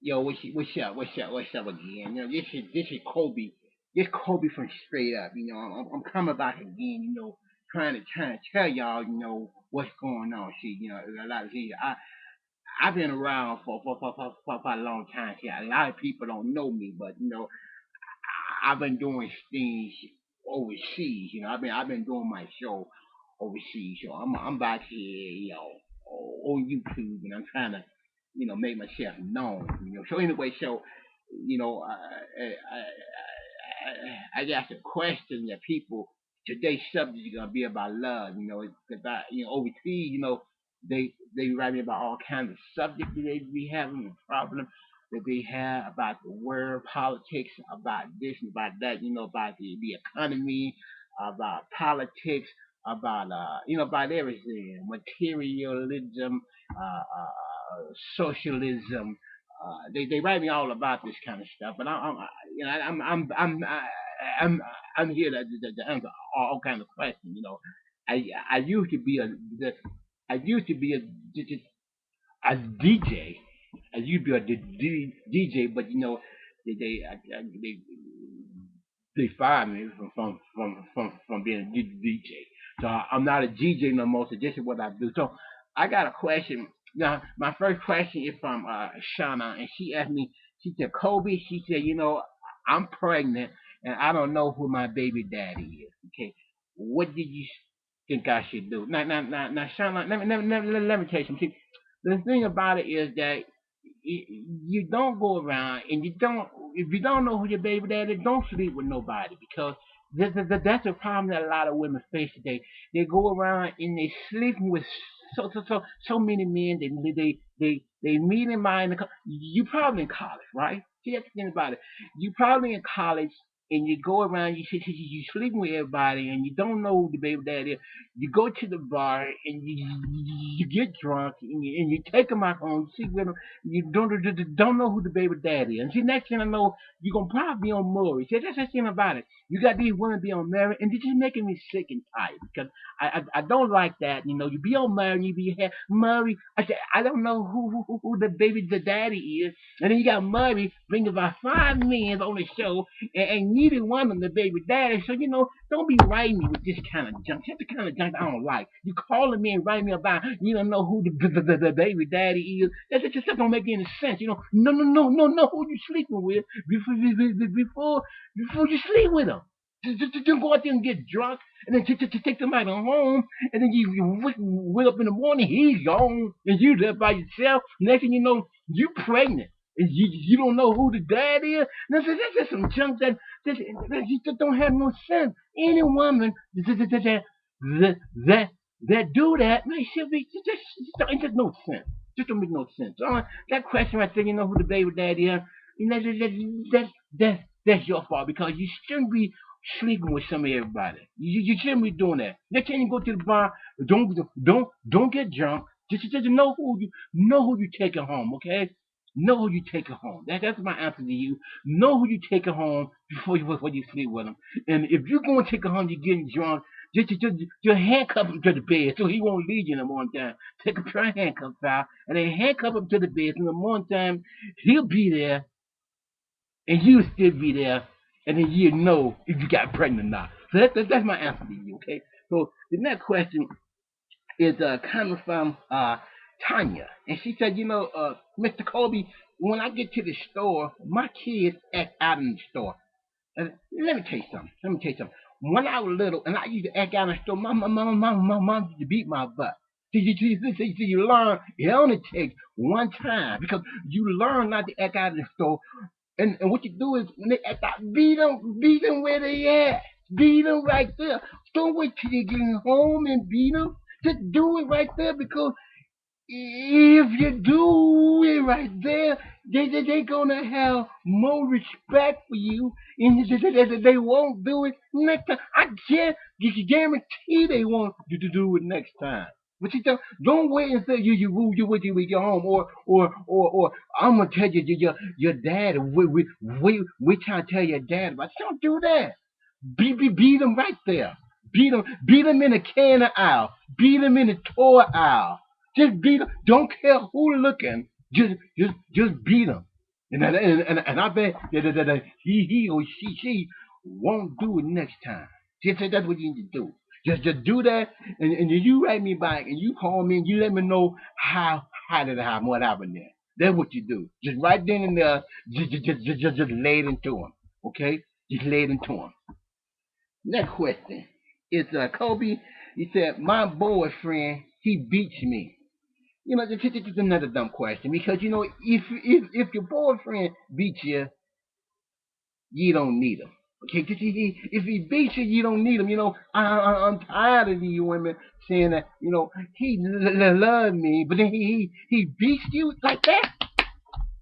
Yo, what's up again? This is Kobe. This Kobe from Straight Up. I'm coming back again. Trying to tell y'all, what's going on. See, a lot of I've been around for a long time. See, a lot of people don't know me, but I've been doing things overseas. I've been doing my show overseas. So I'm back here, on YouTube, and I'm trying to, make myself known. So anyway, I got some questions that people. Today's subject is gonna be about love. It's about overseas. They write me about all kinds of subjects that they be having and problems that they have about the world politics, about this and about that. About the economy, about politics, about about everything, materialism, socialism. They write me all about this kind of stuff, but I'm I'm here to answer all kinds of questions. I used to be I used to be a DJ. I used to be a DJ, but they they they they fired me from being a DJ. So I'm not a DJ no more. So this is what I do. So I got a question. Now, my first question is from Shauna, and she asked me. She said, "Kobe," she said, I'm pregnant, and I don't know who my baby daddy is. Okay, what do you think I should do? Now, Shauna, let me tell you something. The thing about it is that you don't go around and you don't if you don't know who your baby daddy is, don't sleep with nobody because that's a problem that a lot of women face today. They go around and they sleeping with so many men. They meet in mind. You probably in college, right? See, that's the thing about it. You probably in college and you go around. You sleeping with everybody and you don't know who the baby daddy is. You go to the bar and you get drunk and you take them out home. You sleep with them. You don't know who the baby daddy is. And see, next thing I know, you're gonna probably be on Maury. See, that's the thing about it. You got these women be on Mary, and this is making me sick and tired because I don't like that. You be on Mary, and you be here, Murray. I said I don't know who the baby the daddy is, and then you got Murray bring about 5 men on the show, and neither one of them the baby daddy. So don't be writing me with this kind of junk. That's the kind of junk I don't like. You calling me and writing me about you don't know who the baby daddy is. That just don't make any sense. No, who you sleeping with before you sleep with them. Just go out there and get drunk, and then to take them out home, and then you wake up in the morning, he's gone, and you there by yourself. Next thing you know, you pregnant. And you don't know who the dad is. That's just some junk that just don't have no sense. Any woman that do that, man, should be just no sense. Just don't make no sense. So, that question right there, who the baby daddy is, that's your fault because you shouldn't be sleeping with some of everybody. You shouldn't be doing that. Next time you go to the bar, don't get drunk. Just know who you taking home, okay? Know who you taking home. That's my answer to you. Know who you taking home before you sleep with him. And if you're going to take him home, you're getting drunk. Just handcuff him to the bed so he won't leave you in the morning time. Take a pair of handcuffs out and then handcuff him to the bed. So in the morning time, he'll be there and you'll still be there, and then you know if you got pregnant or not. So that's my answer to you. Okay. So the next question is coming from Tanya, and she said, Mr. Kobe, when I get to the store, my kids act out in the store. And let me tell you something. When I was little and I used to act out in the store, my mom used to beat my butt. You learn it only takes one time because you learn not to act out in the store. And what you do is when they act out, beat them where they at. Beat them right there. Don't wait till you get home and beat them. Just do it right there because if you do it right there, they gonna have more respect for you, and they won't do it next time. I guarantee they want you to do it next time. But you don't wait until you wait till we get home, or I'm gonna tell your dad. We trying to tell your dad, but don't do that. Beat them right there. Beat them in the can aisle. Beat them in the toy aisle. Just beat them. Don't care who looking. Just beat them. And I bet that he or she won't do it next time. Just that's what you need to do. Just do that, and you write me back, and you call me, and you let me know how did it happen, what happened there. That's what you do. Just right then and there, just lay it into him. Okay, just lay it into him. Next question is Kobe. He said my boyfriend he beats me. This is another dumb question because if your boyfriend beats you, you don't need him. Okay, if he beats you, you don't need him. I'm tired of these women saying that he love me, but then he beats you like that.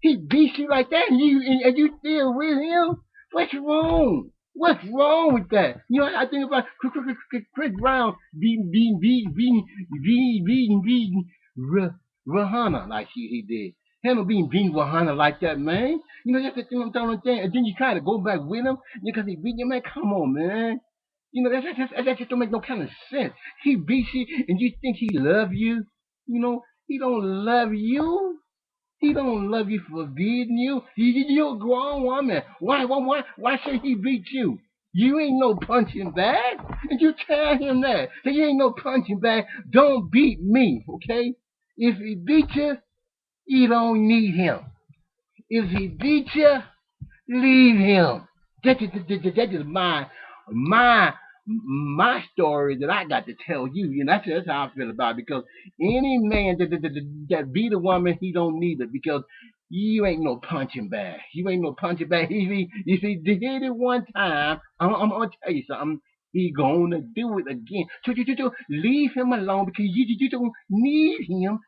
He beats you like that, and you still with him? What's wrong? What's wrong with that? I think about Chris Brown beating Rihanna like he did. Him beating Rihanna like that, man. That's the thing I'm trying to say. And then you try to go back with him because he beat you, man. Come on, man. That just don't make no kind of sense. He beats you, and you think he love you? He don't love you. He don't love you for beating you. You're a grown woman. Why should he beat you? You ain't no punching bag. And you tell him that. That you ain't no punching bag. Don't beat me, okay? If he beat you, you don't need him. If he beat you, leave him. That is my my story that I got to tell you. That's how I feel about it. Because any man that beat a woman, he don't need it because you ain't no punching bag. You ain't no punching bag. If he did it one time, I'm gonna tell you something. He gonna do it again. So leave him alone because you don't need him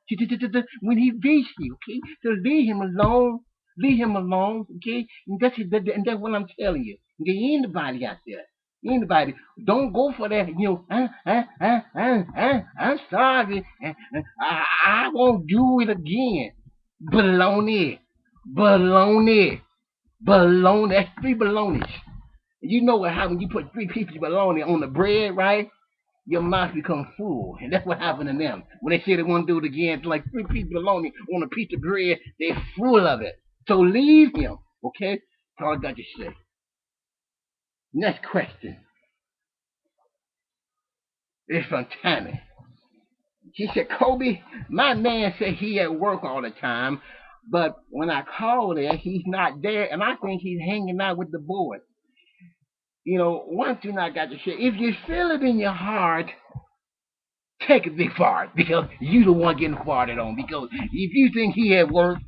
when he beats you. Okay, so leave him alone. Leave him alone, okay? And that's what I'm telling you. Okay, anybody out there, anybody, don't go for that. I'm sorry. I won't do it again. Baloney, baloney, baloney. That's three balonies. You know what happens when you put three pieces of bologna on the bread, right? Your mouth becomes full. And that's what happened to them. When they say they want to do it again, it's like three pieces of bologna on a piece of bread, they're full of it. So leave him, okay? That's all I got to say. Next question is from Tammy. She said, Kobe, my man said he at work all the time, but when I call there, he's not there, and I think he's hanging out with the boys. One thing I got to say, if you feel it in your heart, take a big fart because you the one getting farted on. Because if you think he at work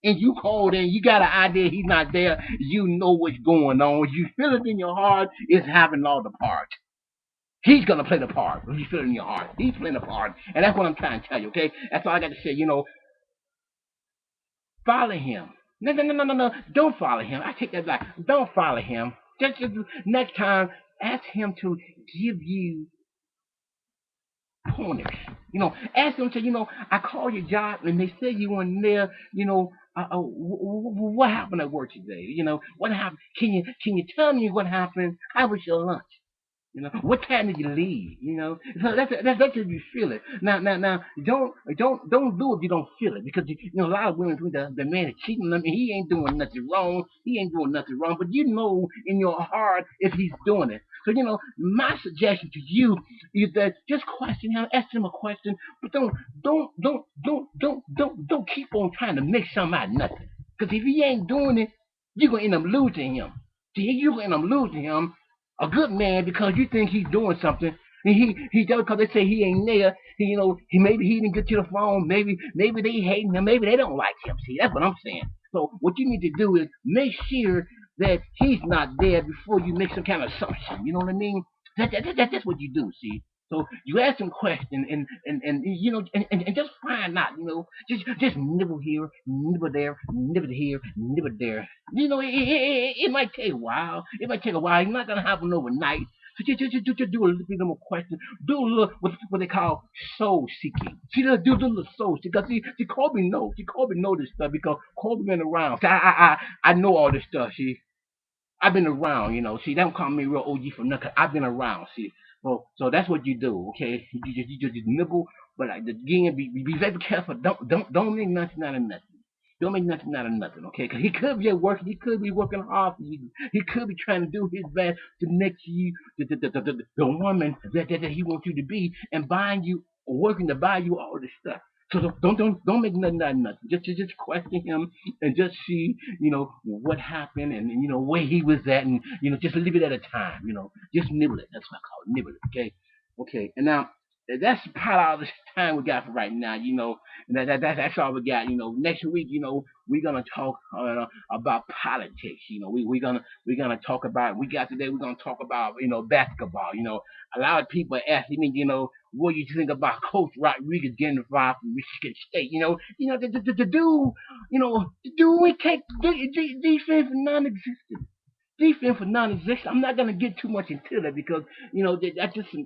and you called in, you got an idea he's not there, you know what's going on. You feel it in your heart, it's having all the parts. He's gonna play the part. You feel it in your heart. He's playing the part, and that's what I'm trying to tell you. Okay, that's all I got to say. Follow him. No, no, no, no, no, no. Don't follow him. I take that back. Don't follow him. Just next time, ask him to give you pointers. Ask them to, I called your job and they said you weren't there. What happened at work today? What happened? Can you tell me what happened? How was your lunch? What time did you leave? So that's if you feel it. Now, don't do it if you don't feel it because a lot of women think the man is cheating on them and he ain't doing nothing wrong. He ain't doing nothing wrong, but you know in your heart if he's doing it. So my suggestion to you is that just question him, ask him a question, but don't keep on trying to make something out of nothing. Because if he ain't doing it, you're gonna end up losing him. See, you're gonna end up losing him a good man because you think he's doing something. And he just because they say he ain't there. Maybe he didn't get to the phone. Maybe they hate him. Maybe they don't like him. See, that's what I'm saying. So what you need to do is make sure that he's not there before you make some kind of assumption. You know what I mean? That's what you do. See. So you ask some questions and just find out. Just nibble here, nibble there, nibble here, nibble there. It might take a while. It might take a while. It's not gonna happen overnight. So just do a little bit more question. Do a little what they call soul seeking. See, do a little soul seeking. See, Kobe knows. See, Kobe knows this stuff because Kobe been around. See, I know all this stuff. See, I've been around. See, don't call me real OG for nothing. I've been around. See, so that's what you do. Okay, you just nibble, but again, be very careful. Don't make nothing out of nothing. Don't make nothing out of nothing, okay? Because he could be working. He could be working hard for you. He could be trying to do his best to make you the woman that he wants you to be, and buying you, working to buy you all this stuff. So don't make nothing out of nothing. Just question him and just see, what happened, and where he was at, and just leave it at a time. Just nibble it. That's what I call it, nibble it. Okay, okay. And now that's about all the time we got for right now. That's all we got. Next week, we're gonna talk about politics. We're gonna talk about. We got today. We're gonna talk about basketball. A lot of people asking me, what do you think about Coach Rodriguez getting involved from Michigan State? The dude, the dude we take defense non-existent. Defense for non-existent. I'm not gonna get too much into that because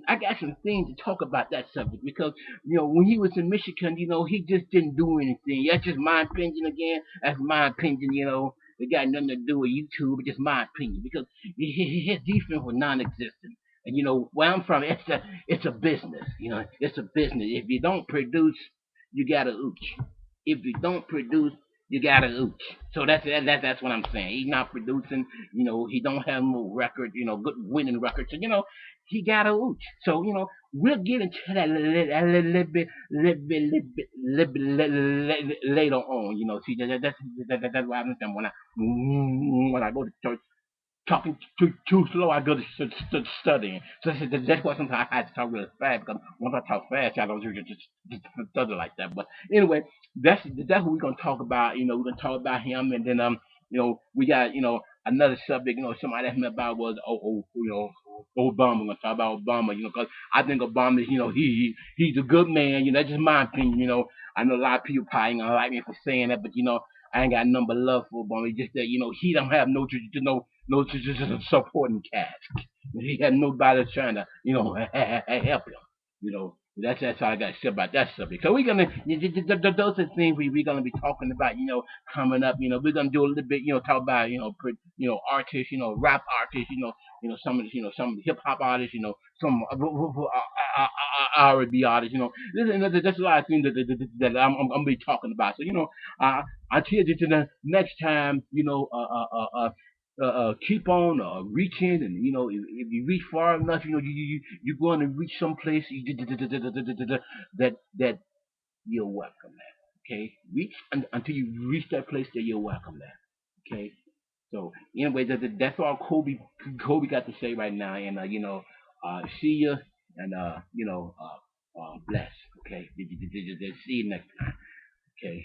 I got some things to talk about that subject because when he was in Michigan, he just didn't do anything. That's just my opinion again. That's my opinion. It got nothing to do with YouTube, but just my opinion because his defense was non-existent. And where I'm from, it's a business. It's a business. If you don't produce, you gotta ooch. If you don't produce, you gotta ooch. So that's what I'm saying. He's not producing. He don't have no record. Good winning record. So he gotta ooch. So we'll get into that little bit later on. See that's what happens when I go to church talking too slow, I go to studying. So that's why sometimes I have to talk really fast because once I talk fast, I don't just study like that. But anyway, that's what we're gonna talk about. We're gonna talk about him, and then we got another subject. Somebody asked me about was Obama. We're gonna talk about Obama. Because I think Obama is he's a good man. That's just my opinion. I know a lot of people probably ain't gonna like me for saying that, but I ain't got nothing but love for Obama. It's just that he don't have no supporting cast. He had nobody trying to help him. That's all I got to say about that subject. So we're gonna those are things we're gonna be talking about. Coming up. We're gonna do a little bit. Talk about artists. Rap artists. Some of the, some hip hop artists. Some R&B artists. There's a lot of things that I'm gonna be talking about. So I'll tell you to the next time. Keep on reaching, and if you reach far enough, you're going to reach some place that you're welcome at. Okay, reach until you reach that place that you're welcome at. Okay, so anyway, that's all Kobe got to say right now, and see you, and bless. Okay, see you next time. Okay.